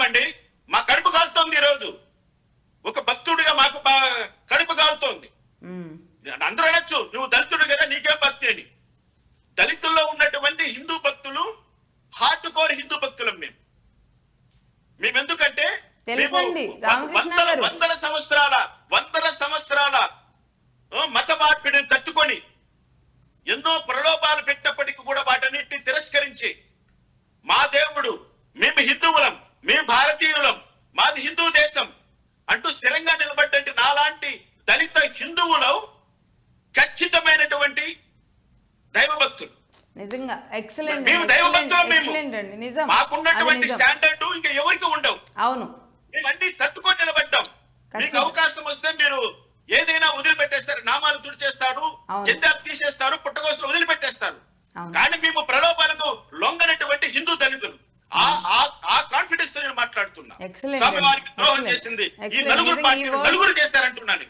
ఉన్నామండి. మా కడుపు కాలుతోంది ఈరోజు. ఒక భక్తుడిగా మాకు కడుపు కాలుతోంది. అందరూ అనొచ్చు నువ్వు దళితుడు కదా నీకేం భక్తి అని. దళితుల్లో ఉన్నటువంటి హిందూ భక్తులు హార్డ్ కోర్ హిందూ భక్తులం మేము ఎందుకంటే వందల సంవత్సరాల మత మార్పిడిని తట్టుకొని ఎన్నో ప్రలోభాలు పెట్టినప్పటికీ కూడా వాటన్నిటిని తిరస్కరించి మా దేవుడు, మేము హిందువులం, మేము భారతీయులం, మాది హిందూ దేశం అంటూ స్థిరంగా నిలబడ్డంటే నాలాంటి దళిత హిందువులు ఖచ్చితమైనటువంటి దైవభక్తులు. నిజంగా ఎక్సలెంట్. మేము దైవభక్తులం. మేము మాకున్నటువంటి స్టాండర్డ్ ఇంకా ఎవరికి ఉండవు. అవును, మేము అన్ని తట్టుకొని నిలబడ్డాం. మీకు అవకాశం వస్తే మీరు ఏదైనా వదిలిపెట్టేస్తారు, నామాలు తుడిచేస్తారు, జెండాలు తీసేస్తారు, పుట్టగోసులు వదిలిపెట్టేస్తారు. కానీ మేము ప్రలోభాలకు లొంగనటువంటి హిందూ దళితులు. ఆ కాన్ఫిడెన్స్ తో నేను మాట్లాడుతున్నా. స్వామివారికి ద్రోహం చేసింది ఈ నలుగురు చేస్తారంటున్నాను.